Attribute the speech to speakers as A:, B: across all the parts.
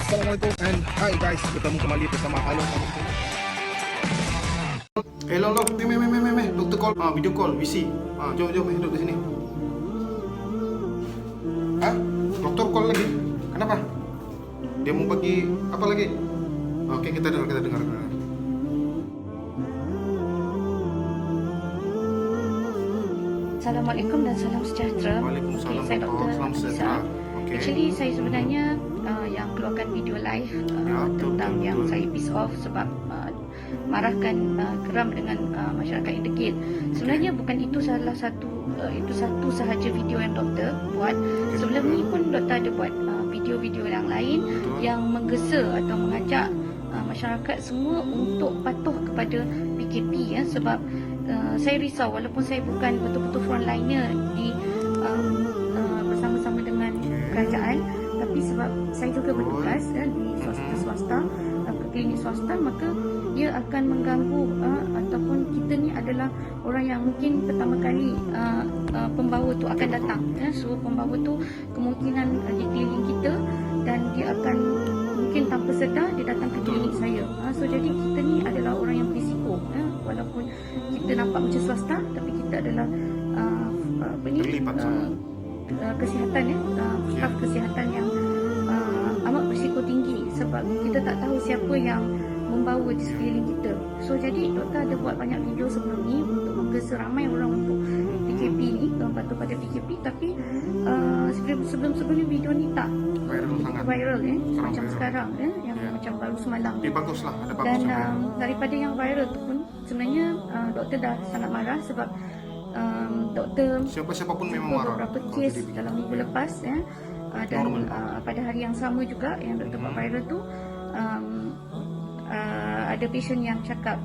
A: Assalamualaikum and hi guys, bertemu kembali bersama Along.
B: Long, doktor call, video call, VC. Jom, duduk di sini. Doktor call lagi. Kenapa? Dia mau bagi apa lagi? Oke, kita dengar.
C: Assalamualaikum dan salam sejahtera.
B: Waalaikumsalam.
C: Saya Dr.
B: Salam sejahtera. Okay.
C: Actually saya sebenarnya yang keluarkan video live tentang yang saya piss off sebab marahkan geram dengan masyarakat yang degil. Sebenarnya bukan itu salah satu itu satu sahaja video yang doktor buat. Sebelum ni pun doktor ada buat video-video yang lain yang menggesa atau mengajak masyarakat semua untuk patuh kepada PKP ya, sebab saya risau walaupun saya bukan betul-betul frontliner di bersama-sama dengan kerajaan, tapi sebab saya juga bertugas di swasta klinik swasta, maka ia akan mengganggu ataupun kita ni adalah orang yang mungkin pertama kali pembawa tu akan datang ya. So pembawa tu kemungkinan di klinik kita dan dia akan mungkin tanpa sedar dia datang ke klinik saya. So jadi kita ni adalah orang yang berisiko ya. Walaupun kita nampak macam swasta, tapi kita adalah kesihatan ya, staf kesihatan yang amat berisiko tinggi sebab kita tak tahu siapa yang membawa di sekeliling kita. So jadi doktor ada buat banyak video sebelum ni untuk menggesa ramai orang untuk PKP ni, patuh pada PKP, tapi sebelum ni video ni tak viral ya, macam sekarang ya, yang macam baru semalam.
B: Tapi baguslah, ada bagus.
C: Dan daripada yang viral tu pun sebenarnya doktor dah sangat marah sebab doktor
B: siapa pun memang marah.
C: Beberapa kes dalam minggu lepas ya, dan pada hari yang sama juga yang doktor buat viral tu ada pasien yang cakap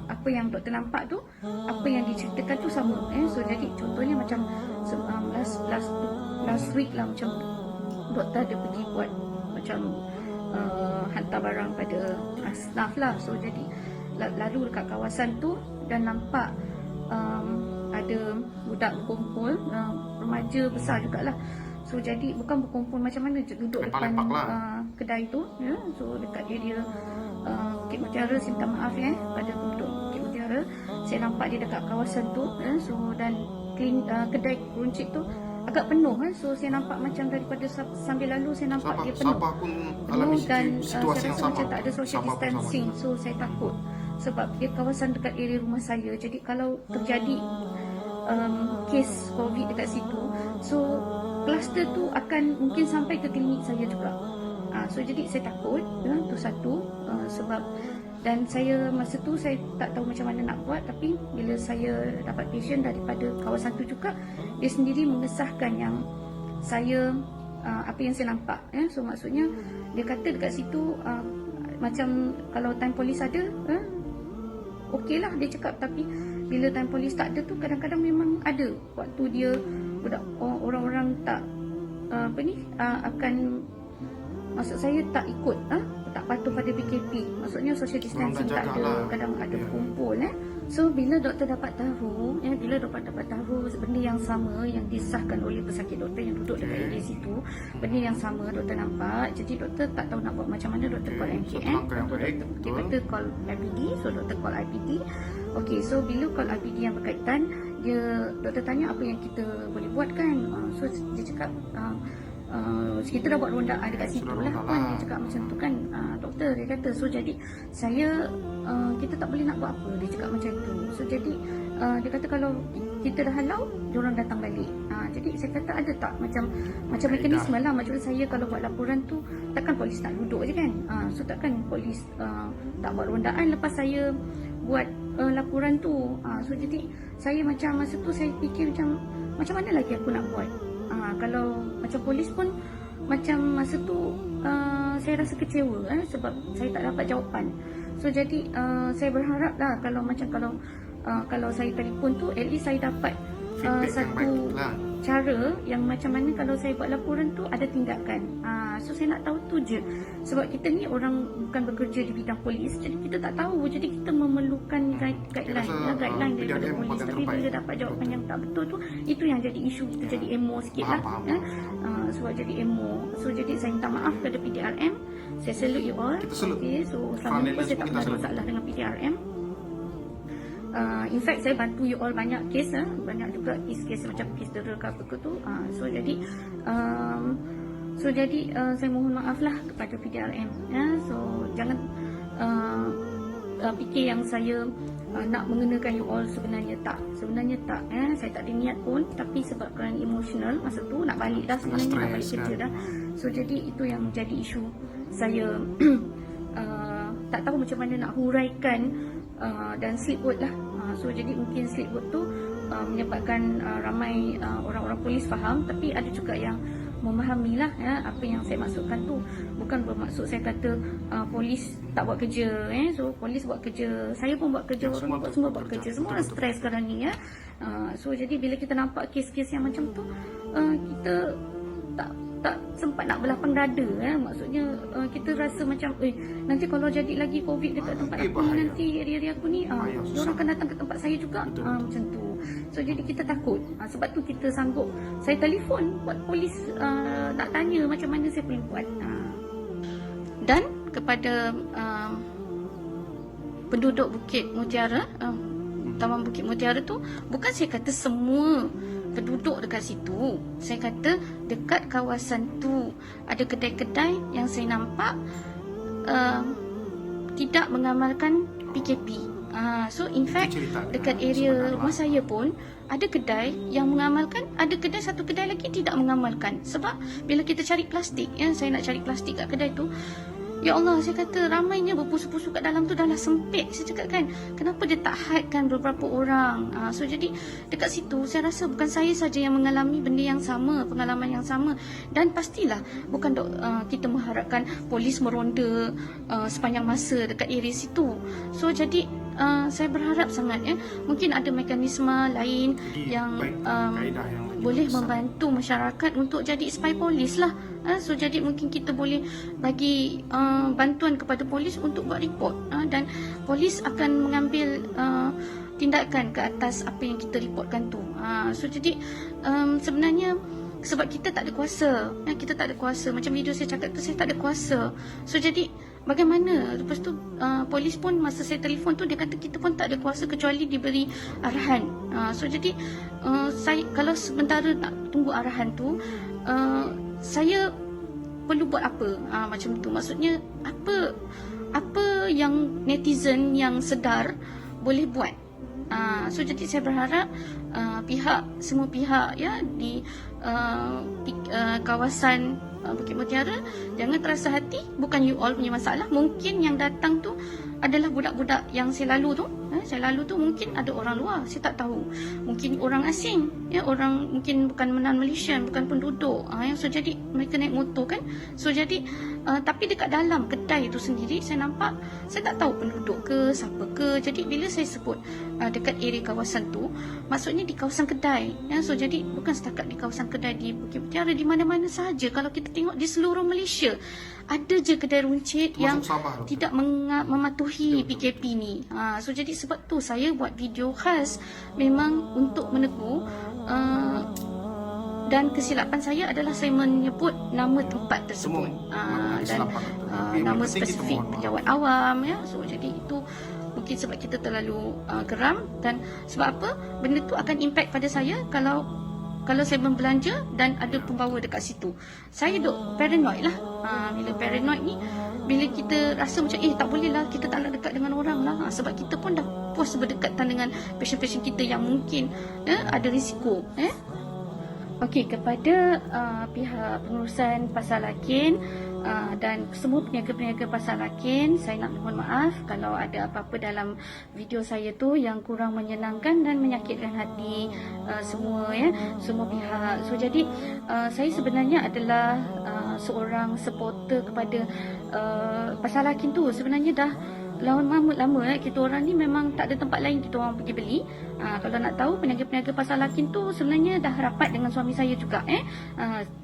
C: apa yang doktor nampak tu, apa yang diceritakan tu sama so jadi contohnya macam last week lah, macam doktor ada pergi buat macam hantar barang pada staff lah. So jadi lalu dekat kawasan tu dan nampak ada budak berkumpul, remaja besar jugalah. So jadi bukan berkumpul macam mana, duduk depan kedai tu ya. So dekat area Bukit Mutiara, saya minta maaf ya pada penduduk Bukit Mutiara, saya nampak dia dekat kawasan tu ya. So dan kedai runcit tu agak penuh so saya nampak macam daripada sambil lalu saya nampak dia penuh.
B: Sabah pun alami
C: dan
B: situasi yang sama.
C: macam tak ada social distancing. So saya takut sebab dia kawasan dekat area rumah saya. Jadi kalau terjadi kes COVID dekat situ, so kluster tu akan mungkin sampai ke klinik saya juga. So jadi saya takut tu satu sebab, dan saya masa tu saya tak tahu macam mana nak buat, tapi bila saya dapat pasien daripada kawasan tu juga, dia sendiri mengesahkan yang saya apa yang saya nampak ya. So maksudnya dia kata dekat situ macam kalau time polis ada okey lah dia cakap, tapi bila time polis tak ada tu kadang-kadang memang ada waktu dia orang-orang tak akan, maksud saya tak ikut tak patuh pada PKP, maksudnya social distancing tak ada, kadang ada berkumpul So bila doktor dapat tahu bila doktor dapat tahu benda yang sama yang disahkan oleh pesakit doktor yang duduk dekat area situ, benda yang sama doktor nampak, jadi doktor tak tahu nak buat macam mana. Doktor call MKM, doktor call IPD, so doktor call IPD. Okay, so bila call IPD yang berkaitan, doktor tanya apa yang kita boleh buat kan. So dia cakap kita dah buat rondaan dekat situ lah kan. Dia cakap macam tu kan doktor, dia kata. So jadi kita tak boleh nak buat apa, dia cakap macam tu. So jadi dia kata kalau kita dah halau, diorang datang balik. Jadi saya kata ada tak macam mekanisme lah, macam saya kalau buat laporan tu takkan polis nak duduk je kan. So takkan polis tak buat rondaan lepas saya buat laporan tu. So jadi saya macam masa tu saya fikir macam mana lagi aku nak buat. Kalau macam polis pun macam masa tu saya rasa kecewa sebab saya tak dapat jawapan. So jadi saya berharap lah kalau saya telefon tu at least saya dapat satu cara yang macam mana kalau saya buat laporan tu ada tindakan. So saya nak tahu tu je, sebab kita ni orang bukan bekerja di bidang polis, jadi kita tak tahu, jadi kita memerlukan guideline daripada polis. Tapi bila dapat jawapan yang tak betul tu, itu yang jadi isu, kita jadi emo sikit lah sebab jadi emo. So jadi saya minta maaf kepada PDRM Saya salute you all.
B: Kita salute.
C: Okay, so selama ni
B: Frontliners
C: saya tak
B: pun kita
C: pernah ada
B: salute.
C: masalah dengan PDRM. In fact saya bantu you all banyak kes, banyak juga kes macam kes dera ke apa ke tu. So jadi saya mohon maaf lah kepada PDRM. So jangan fikir yang saya nak mengenakan you all, sebenarnya tak. Saya tak ada niat pun, tapi sebab kerana emosional masa tu nak balik dah, sebenarnya nak balik
B: Stress,
C: kerja dah. So jadi itu yang jadi isu saya. Tak tahu macam mana nak huraikan dan slip word lah. So jadi mungkin slip word tu menyebabkan ramai orang-orang polis faham, tapi ada juga yang memahami lah apa yang saya maksudkan tu. Bukan bermaksud saya kata polis tak buat kerja. So polis buat kerja, saya pun buat kerja, orang semua buat kerja. Semua orang stres sekarang ni. So jadi bila kita nampak kes-kes yang macam tu, kita tak sempat nak belapang dada. Maksudnya kita rasa macam nanti kalau jadi lagi COVID dekat tempat aku ni, nanti area aku ni orang akan datang ke tempat saya juga. Macam tu. So jadi kita takut. Sebab tu kita sanggup, saya telefon buat polis nak tanya macam mana saya boleh buat. Dan kepada penduduk Bukit Mutiara, Taman Bukit Mutiara tu, bukan saya kata semua penduduk dekat situ. Saya kata dekat kawasan tu ada kedai-kedai yang saya nampak tidak mengamalkan PKP. So in fact dekat area rumah saya pun ada kedai yang mengamalkan, ada kedai, satu kedai lagi tidak mengamalkan. Sebab bila kita cari plastik, saya nak cari plastik kat kedai tu, ya Allah, saya kata ramainya berpusu-pusu kat dalam tu, dah lah sempit. Saya cakap kan, kenapa dia tak hadkan beberapa orang? So jadi dekat situ saya rasa bukan saya saja yang mengalami benda yang sama, pengalaman yang sama. Dan pastilah bukan kita mengharapkan polis meronda sepanjang masa dekat area situ. So jadi saya berharap sangat mungkin ada mekanisme lain yang boleh membantu masyarakat untuk jadi spy polis lah. So jadi mungkin kita boleh bagi bantuan kepada polis untuk buat report, dan polis akan mengambil tindakan ke atas apa yang kita reportkan tu. So jadi sebenarnya sebab kita tak ada kuasa, macam video saya cakap tu, saya tak ada kuasa. So jadi bagaimana? Lepas tu polis pun masa saya telefon tu dia kata kita pun tak ada kuasa kecuali diberi arahan. So jadi saya kalau sementara nak tunggu arahan tu, saya perlu buat apa? Macam tu. Maksudnya apa yang netizen yang sedar boleh buat. So jadi saya berharap semua pihak di kawasan Bukit Mutiara jangan terasa hati. Bukan you all punya masalah. Mungkin yang datang tu adalah budak-budak yang saya lalu tu. Saya lalu tu mungkin ada orang luar, saya tak tahu. Mungkin orang asing, orang mungkin bukan non-Malaysian, bukan penduduk. So jadi mereka naik motor kan. So jadi tapi dekat dalam kedai tu sendiri saya nampak, saya tak tahu penduduk ke siapa ke. Jadi bila saya sebut dekat area kawasan tu, maksudnya di kawasan kedai. So jadi bukan setakat di kawasan kedai di Bukit Mutiara, di mana-mana sahaja. Kalau kita tengok di seluruh Malaysia, ada je kedai runcit yang tidak mematuhi PKP ni. So jadi sebab tu saya buat video khas memang untuk menegur. Dan kesilapan saya adalah saya menyebut nama tempat tersebut dan nama spesifik pejabat awam. So jadi itu mungkin sebab kita terlalu geram. Dan sebab apa, benda tu akan impact pada saya kalau saya membelanja dan ada pembawa dekat situ. Saya duk paranoid lah. Bila paranoid ni, bila kita rasa macam tak boleh lah, kita tak nak dekat dengan orang lah. Sebab kita pun dah puas berdekatan dengan pasien-pasien kita yang mungkin ada risiko. Okey, kepada pihak pengurusan Pasar Lakin dan semua peniaga-peniaga Pasar Lakin, saya nak mohon maaf kalau ada apa-apa dalam video saya tu yang kurang menyenangkan dan menyakitkan hati semua pihak. So jadi saya sebenarnya adalah seorang supporter kepada Pasar Lakin tu. Sebenarnya dah lama kita orang ni memang tak ada tempat lain kita orang pergi beli. Kalau nak tahu, peniaga-peniaga Pasar Lakin tu sebenarnya dah rapat dengan suami saya juga.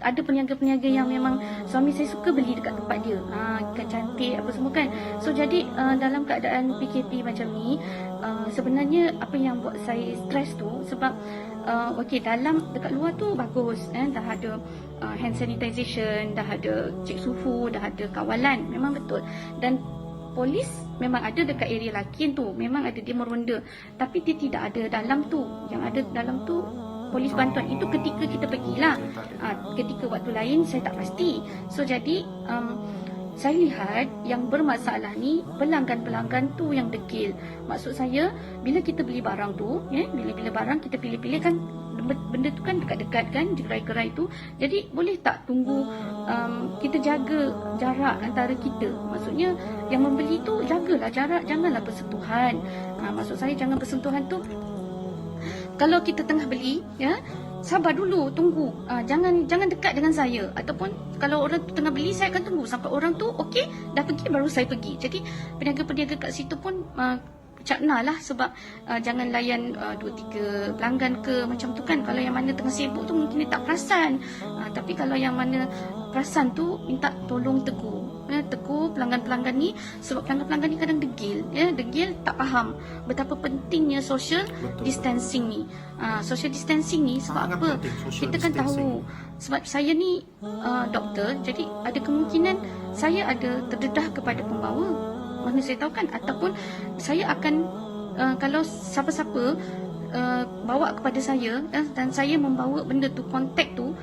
C: Ada peniaga-peniaga yang memang suami saya suka beli dekat tempat dia. Ikan cantik apa semua kan. So jadi dalam keadaan PKP macam ni, sebenarnya apa yang buat saya stres tu sebab okey, dalam dekat luar tu bagus, dah ada hand sanitization, dah ada cek suhu, dah ada kawalan, memang betul. Dan polis memang ada dekat area lakin tu, memang ada dia meronda, tapi dia tidak ada dalam tu. Yang ada dalam tu polis bantuan itu ketika kita pergilah. Ketika waktu lain saya tak pasti. So jadi saya lihat yang bermasalah ni pelanggan-pelanggan tu yang degil. Maksud saya bila kita beli barang tu, bila barang kita pilih-pilih kan, benda tu kan dekat-dekat kan, gerai-gerai tu. Jadi boleh tak tunggu kita jaga jarak antara kita. Maksudnya yang membeli tu jagalah jarak, janganlah bersentuhan. Maksud saya jangan bersentuhan tu. Kalau kita tengah beli, sabar dulu, tunggu. Jangan dekat dengan saya. Ataupun kalau orang tu tengah beli, saya akan tunggu sampai orang tu okey, dah pergi baru saya pergi. Jadi peniaga-peniaga kat situ pun cakna lah, sebab jangan layan 2-3 pelanggan ke macam tu kan. Kalau yang mana tengah sibuk tu mungkin dia tak perasan. Tapi kalau yang mana perasan tu, minta tolong tegur. Tegur pelanggan-pelanggan ni, sebab pelanggan-pelanggan ni kadang degil, degil tak faham betapa pentingnya social distancing ni. Social distancing ni sebab apa? Kita kan tahu, sebab saya ni doktor, jadi ada kemungkinan saya ada terdedah kepada pembawa. Mana saya tahu kan, ataupun saya akan kalau siapa-siapa bawa kepada saya, dan saya membawa benda tu, kontak tu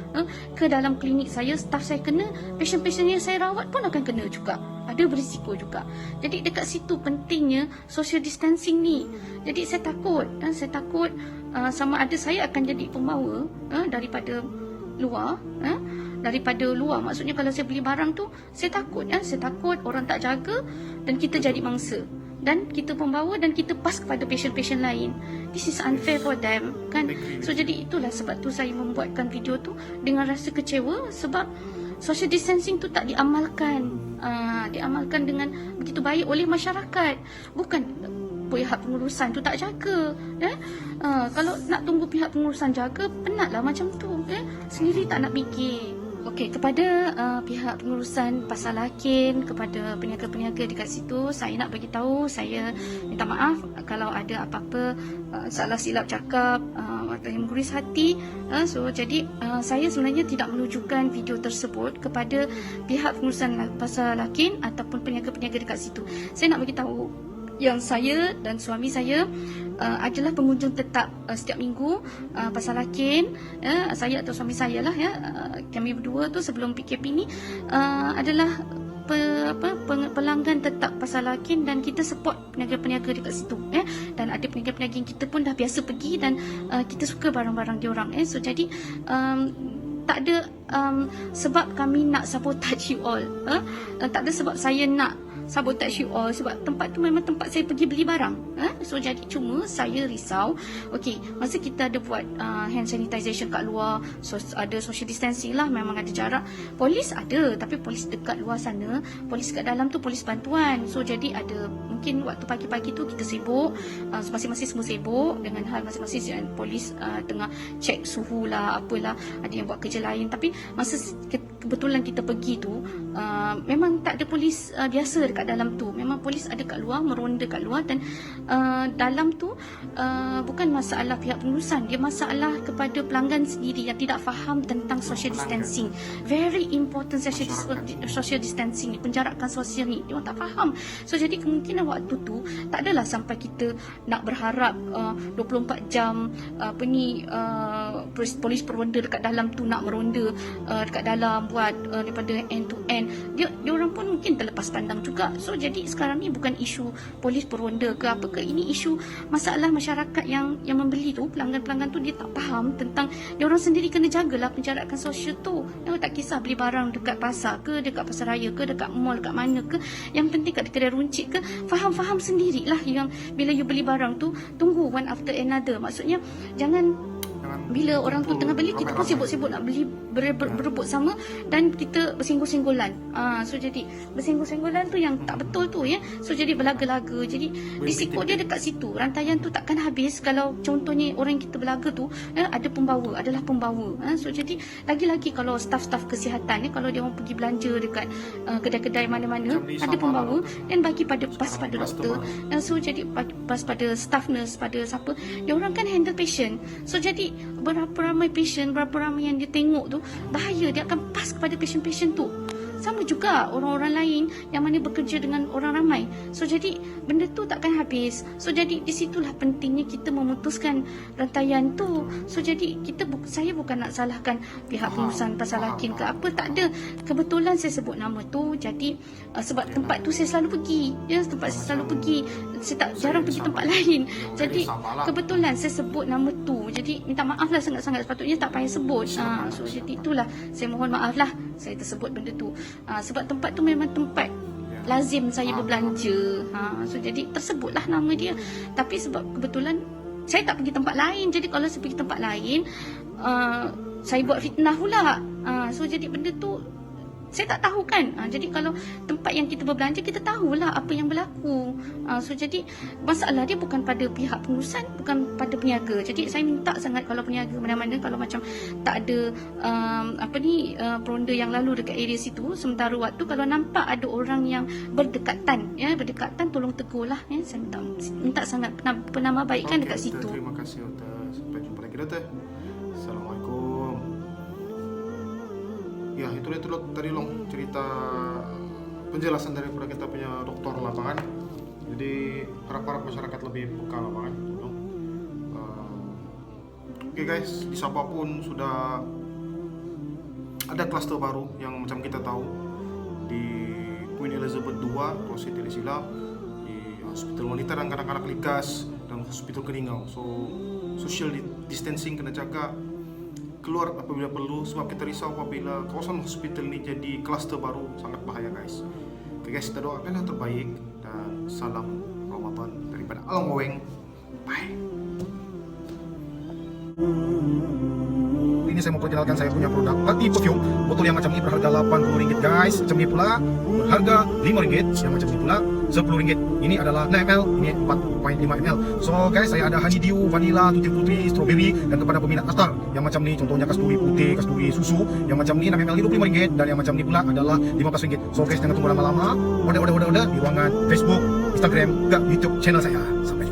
C: ke dalam klinik saya, staf saya kena, pasien-pasien yang saya rawat pun akan kena juga, ada berisiko juga. Jadi dekat situ pentingnya social distancing ni. Jadi saya takut sama ada saya akan jadi pembawa daripada luar. Maksudnya kalau saya beli barang tu, saya takut orang tak jaga dan kita jadi mangsa, dan kita pembawa dan kita pas kepada pasien-pasien lain. This is unfair for them kan. So jadi itulah sebab tu saya membuatkan video tu dengan rasa kecewa, sebab social distancing tu tak diamalkan. Diamalkan dengan begitu baik oleh masyarakat. Bukan pihak pengurusan tu tak jaga. Kalau nak tunggu pihak pengurusan jaga, penatlah macam tu. Sendiri tak nak fikir. Okey, kepada pihak pengurusan Pasar Lakin, kepada peniaga-peniaga dekat situ, saya nak bagi tahu, saya minta maaf kalau ada apa-apa salah silap cakap atau yang mengguris hati. So jadi saya sebenarnya tidak menunjukkan video tersebut kepada pihak pengurusan Pasar Lakin ataupun peniaga-peniaga dekat situ. Saya nak bagi tahu yang saya dan suami saya adalah pengunjung tetap setiap minggu Pasar Lakin. Saya atau suami saya lah, kami berdua tu sebelum PKP ni adalah pelanggan tetap Pasar Lakin, dan kita support peniaga-peniaga dekat situ. Dan ada peniaga-peniaga yang kita pun dah biasa pergi, dan kita suka barang-barang diorang. So jadi tak ada sebab kami nak sabotage you all. Tak ada sebab saya nak sabotage you all, sebab tempat tu memang tempat saya pergi beli barang. So jadi cuma saya risau, okey, masa kita ada buat hand sanitization kat luar, so ada social distancing lah, memang ada jarak. Polis ada, tapi polis dekat luar sana, polis kat dalam tu polis bantuan. So jadi ada mungkin waktu pagi-pagi tu kita sibuk, masing-masing semua sibuk dengan hal masing-masing. Polis tengah cek suhu lah, apalah, ada yang buat kerja lain. Tapi masa kebetulan kita pergi tu, memang tak ada polis biasa dekat dalam tu. Memang polis ada kat luar, meronda kat luar. Dan dalam tu bukan masalah pihak pengurusan, dia masalah kepada pelanggan sendiri yang tidak faham tentang social distancing. Very important social distancing ni, penjarakan sosial ni, dia orang tak faham. So jadi kemungkinan waktu tu tak adalah sampai kita nak berharap 24 jam polis peronda dekat dalam tu nak meronda dekat dalam, buat daripada end to end. Dia orang pun mungkin terlepas pandang juga. So jadi sekarang ni bukan isu polis peronda ke apa ke, ini isu masalah masyarakat yang membeli tu, pelanggan-pelanggan tu dia tak faham tentang dia orang sendiri kena jagalah penjarakan sosial tu. Dia tak kisah beli barang dekat pasar ke, dekat pasar raya ke, dekat mall, dekat mana ke, yang penting kat kedai runcit ke, faham sendirilah yang bila you beli barang tu, tunggu one after another. Maksudnya jangan bila orang tu tengah beli, kita pun sibuk-sibuk nak beli, berebut sama, dan kita bersinggung-singgulan. So jadi bersinggung-singgulan tu yang tak betul tu, so jadi berlaga-laga. Jadi risiko dia dekat situ. Rantaian tu takkan habis kalau contohnya orang yang kita berlaga tu ada pembawa, adalah pembawa. So jadi lagi-lagi kalau staf-staf kesihatan kalau dia orang pergi belanja dekat kedai-kedai mana-mana, ada pembawa, dan bagi pada doktor. So jadi pas pada staff nurse, pada siapa, dia orang kan handle patient. So jadi berapa ramai patient, berapa ramai yang dia tengok tu, bahaya dia akan pas kepada patient-patient tu. Sama juga orang-orang lain yang mana bekerja dengan orang ramai. So jadi benda tu takkan habis. So jadi di situlah pentingnya kita memutuskan rantaian tu. So jadi saya bukan nak salahkan pihak pengurusan pasal Hakim ke apa, tak ada. Kebetulan saya sebut nama tu. Jadi sebab tempat tu saya selalu pergi. Ya, tempat saya selalu pergi. Saya tak jarang pergi tempat lain. Jadi kebetulan saya sebut nama tu. Jadi minta maaf lah sangat-sangat, sepatutnya tak payah sebut. So jadi itulah, saya mohon maaf lah saya tersebut benda tu. Sebab tempat tu memang tempat lazim saya berbelanja. So jadi tersebutlah nama dia. Tapi sebab kebetulan saya tak pergi tempat lain. Jadi kalau saya pergi tempat lain, saya buat fitnah pula. So jadi benda tu saya tak tahu kan. Jadi kalau tempat yang kita berbelanja, kita tahulah apa yang berlaku. So jadi masalah dia bukan pada pihak pengurusan, bukan pada peniaga. Jadi saya minta sangat kalau peniaga mana-mana, kalau macam tak ada peronda yang lalu dekat area situ sementara waktu, kalau nampak ada orang yang berdekatan, tolong tegurlah. Saya minta sangat penambahbaikan dekat situ.
B: Terima kasih doktor. Sampai jumpa lagi doktor. Assalamualaikum. Ya, itu tadi long cerita penjelasan daripada kita punya dokter lapangan. Jadi harap-harap masyarakat lebih peka lapangan. Oke guys, di Sabah pun sudah ada klaster baru yang macam kita tahu di Queen Elizabeth II, Rosyth Telisila, di Hospital Wanita dan Kanak-kanak Likas dan Hospital Keningau. So social distancing kena jaga, keluar apabila perlu, sebab kita risau apabila kawasan hospital ini jadi klaster baru, sangat bahaya guys. Oke guys, kita doakan yang terbaik dan salam Ramadan daripada Alang Weng. Bye. Ini saya mau perkenalkan saya punya produk Hati Perfume. Botol yang macam ini berharga RM80 guys. Macam ini pula berharga RM5. Yang macam ini pula RM10. Ini adalah 6ml, ini 4.5ml. So guys, saya ada honeydew, vanilla, tutti frutti, strawberry. Dan kepada peminat nastar yang macam ni, contohnya kasturi putih, kasturi susu, yang macam ni 6ml RM25. Dan yang macam ni pula adalah RM15. So guys, jangan tunggu lama-lama. Order di ruangan Facebook, Instagram, ke YouTube channel saya. Sampai